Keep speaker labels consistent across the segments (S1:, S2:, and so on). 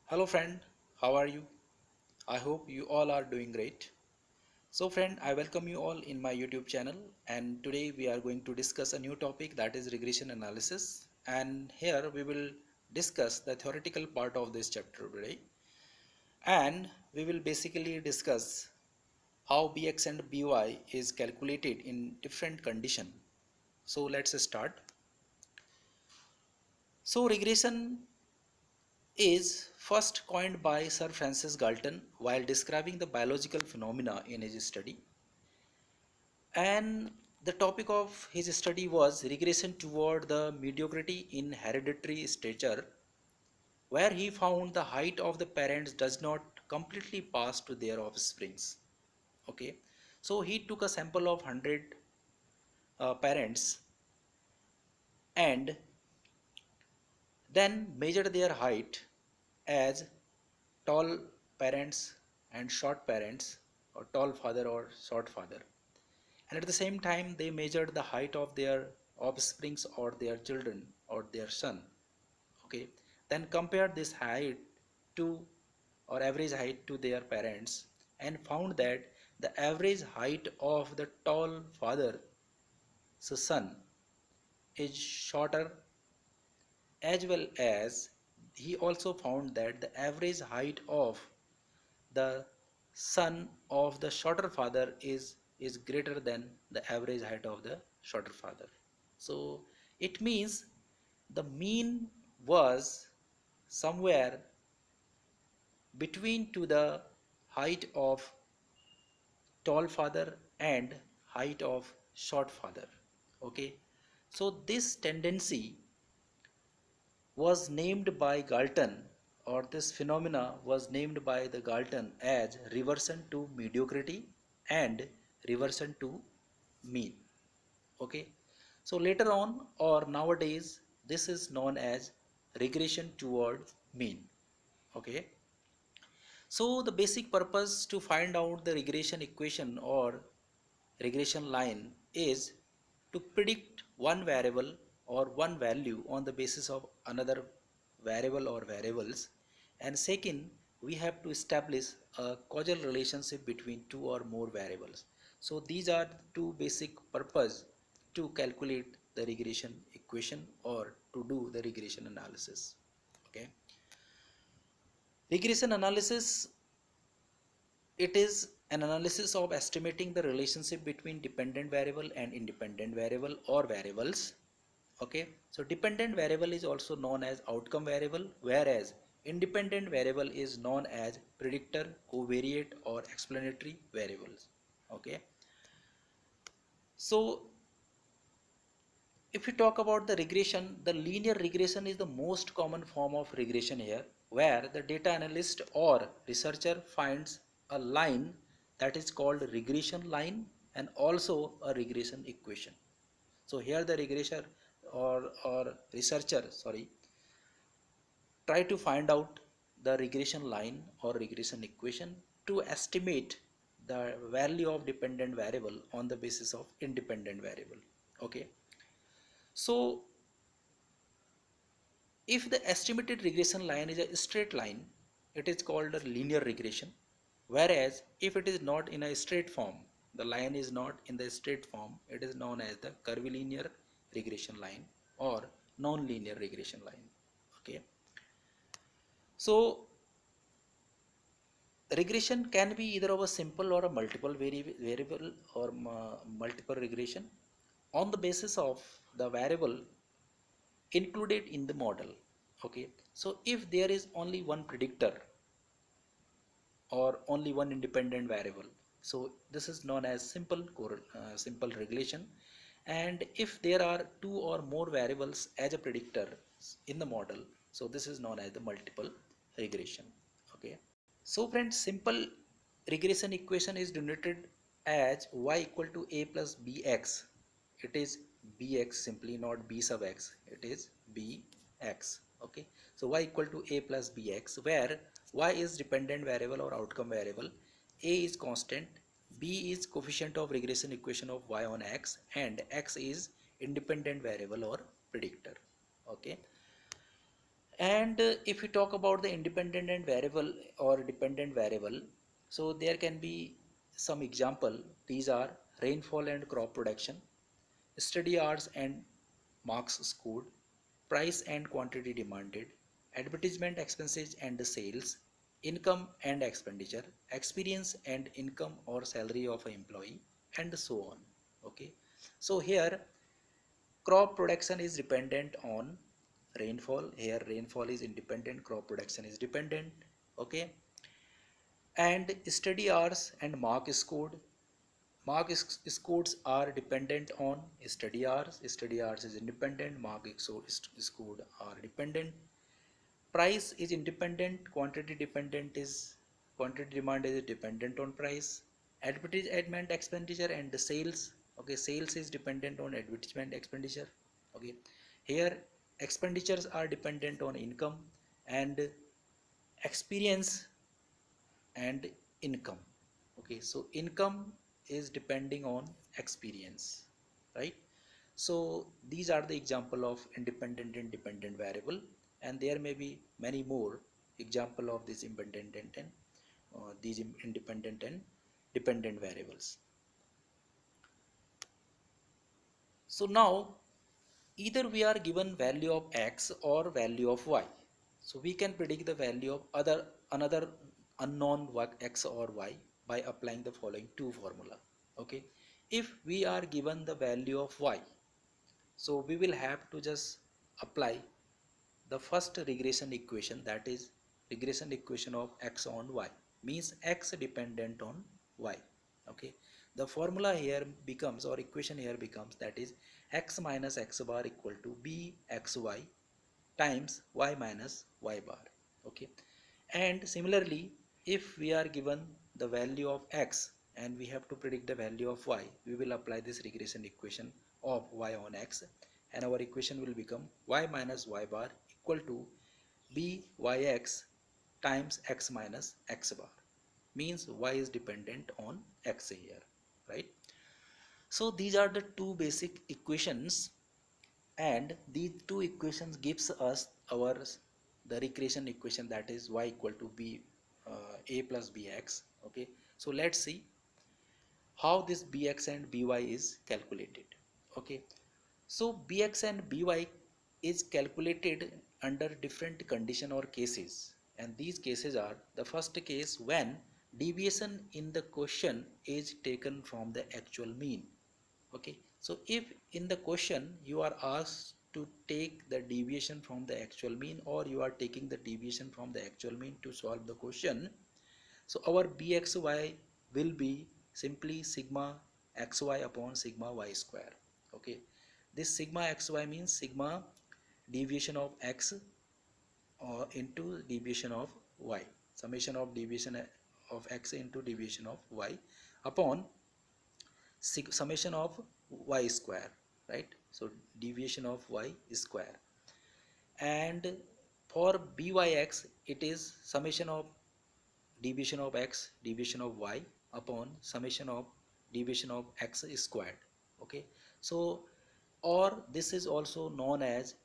S1: Hello friend, how are you? I hope you all are doing great. So friend, I welcome you all in my YouTube channel and today we are going to discuss a new topic that is regression analysis, and here we will discuss the theoretical part of this chapter today, and we will basically discuss how Bx and By is calculated in different condition. So let's start. So regression is first coined by Sir Francis Galton while describing the biological phenomena in his study. And the topic of his study was regression toward the mediocrity in hereditary stature, where he found the height of the parents does not completely pass to their offsprings. Okay, so he took a sample of 100 parents and then measured their height as tall parents and short parents, or tall father or short father, and at the same time they measured the height of their offsprings or their children or their son. Okay, then compared this height to, or average height to their parents, and found that the average height of the tall father's son is shorter, as well as he also found that the average height of the son of the shorter father is greater than the average height of the shorter father. So it means the mean was somewhere between to the height of tall father and height of short father. Okay, so this tendency was named by Galton, or this phenomena was named by the Galton as reversion to mediocrity and reversion to mean. Okay, so later on or nowadays this is known as regression toward mean. Okay, so the basic purpose to find out the regression equation or regression line is to predict one variable or one value on the basis of another variable or variables, and second we have to establish a causal relationship between two or more variables. So these are the two basic purpose to calculate the regression equation or to do the regression analysis. Okay, regression analysis, it is an analysis of estimating the relationship between dependent variable and independent variable or variables. Okay, so dependent variable is also known as outcome variable, whereas independent variable is known as predictor, covariate or explanatory variables. Okay, so if we talk about the regression, the linear regression is the most common form of regression here, where the data analyst or researcher finds a line that is called regression line and also a regression equation. So here the regressor or researcher, sorry, try to find out the regression line or regression equation to estimate the value of dependent variable on the basis of independent variable. Okay, so if the estimated regression line is a straight line, it is called a linear regression. Whereas if it is not in a straight form, the line is not in the straight form, it is known as the curvilinear regression line or non-linear regression line. Okay. So regression can be either of a simple or a multiple variable or multiple regression on the basis of the variable included in the model. Okay, so if there is only one predictor or only one independent variable, so this is known as simple regression. And if there are two or more variables as a predictor in the model, so this is known as the multiple regression. Okay, so friends, simple regression equation is denoted as y equal to a plus bx. It is bx simply, not b sub x, it is bx. Okay, so y equal to a plus bx, where y is dependent variable or outcome variable, a is constant, b is coefficient of regression equation of y on x, and x is independent variable or predictor. Okay, And if we talk about the independent and variable or dependent variable, so there can be some example. These are rainfall and crop production, study hours and marks scored, price and quantity demanded, advertisement expenses and the sales, income and expenditure, experience and income or salary of an employee, and so on. Okay, so here crop production is dependent on rainfall. Here rainfall is independent, crop production is dependent. Okay, and study hours and mark scored. Scores are dependent on study hours. Study hours is independent. Mark scored are dependent. Price is independent. Quantity demand is dependent on price. Advertisement expenditure and the sales. Okay, sales is dependent on advertisement expenditure. Okay, here expenditures are dependent on income, and experience and income. Okay, so income is depending on experience, right? So these are the example of independent and dependent variable, and there may be many more example of these independent and independent and dependent variables. So now either we are given value of x or value of y, so we can predict the value of another unknown x or y by applying the following two formula. Okay, if we are given the value of y, so we will have to just apply the first regression equation, that is regression equation of x on y, means x dependent on y. Okay, the formula here becomes, or equation here becomes, that is x minus x bar equal to bxy times y minus y bar. Okay, and similarly if we are given the value of x and we have to predict the value of y, we will apply this regression equation of y on x, and our equation will become y minus y bar equal to byx times x minus x bar, means y is dependent on x here, right? So these are the two basic equations, and these two equations gives us our the regression equation, that is y equal to b a plus bx. Okay, so let's see how this bx and by is calculated. Okay, so bx and by is calculated under different condition or cases, and these cases are: the first case when deviation in the question is taken from the actual mean. Okay, so if in the question you are asked to take the deviation from the actual mean, or you are taking the deviation from the actual mean to solve the question, so our bxy will be simply sigma xy upon sigma y square. Okay, this sigma xy means sigma deviation of x into deviation of y, summation of deviation of x into deviation of y upon summation of y square, right? So deviation of y square. And for byx it is summation of deviation of x deviation of y upon summation of deviation of x squared. Okay, so or this is also known as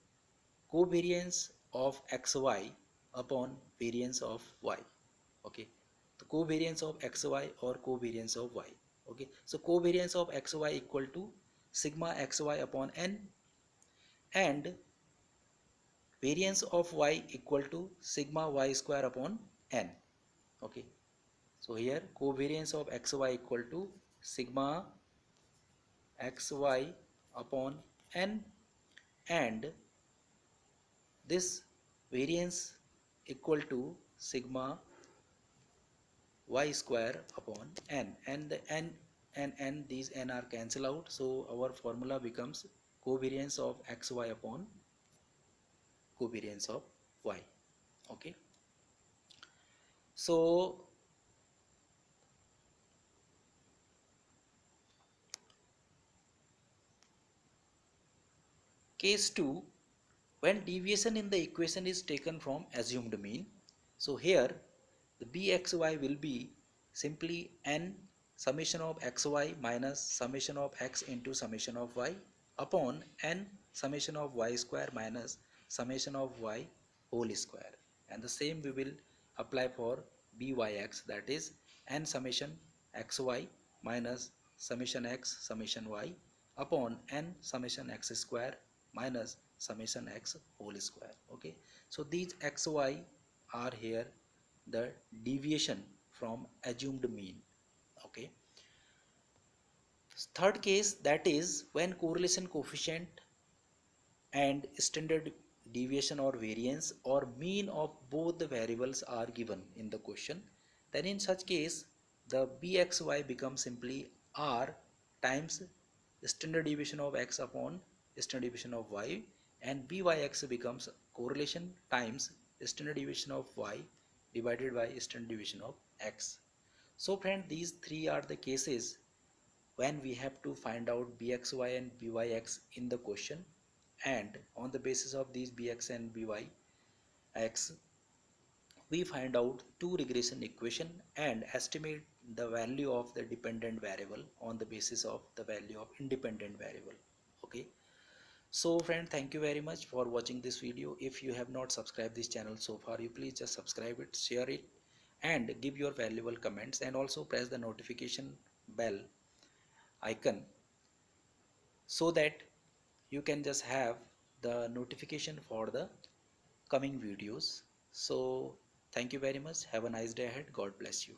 S1: covariance of xy upon variance of y. Okay, the covariance of xy or covariance of y. Okay, so covariance of xy equal to sigma xy upon n, and variance of y equal to sigma y square upon n. Okay, so here covariance of xy equal to sigma xy upon n, and this variance equal to sigma y square upon n, and the n these n are cancel out, so our formula becomes covariance of xy upon covariance of y. Okay, so case 2, when deviation in the equation is taken from assumed mean, so here the bxy will be simply n summation of xy minus summation of x into summation of y upon n summation of y square minus summation of y whole square, and the same we will apply for byx, that is n summation xy minus summation x summation y upon n summation x square minus summation x whole square. Okay, so these xy are here the deviation from assumed mean. Okay, third case, that is when correlation coefficient and standard deviation or variance or mean of both the variables are given in the question, then in such case the bxy becomes simply r times standard deviation of x upon standard deviation of y, and byx becomes correlation times standard deviation of y divided by standard deviation of x. So friend, these three are the cases when we have to find out bxy and byx in the question, and on the basis of these bx and byx we find out two regression equation and estimate the value of the dependent variable on the basis of the value of independent variable. Okay, so friend, thank you very much for watching this video. If you have not subscribed this channel so far, you please just subscribe it, share it, and give your valuable comments, and also press the notification bell icon so that you can just have the notification for the coming videos. So thank you very much, have a nice day ahead, god bless you.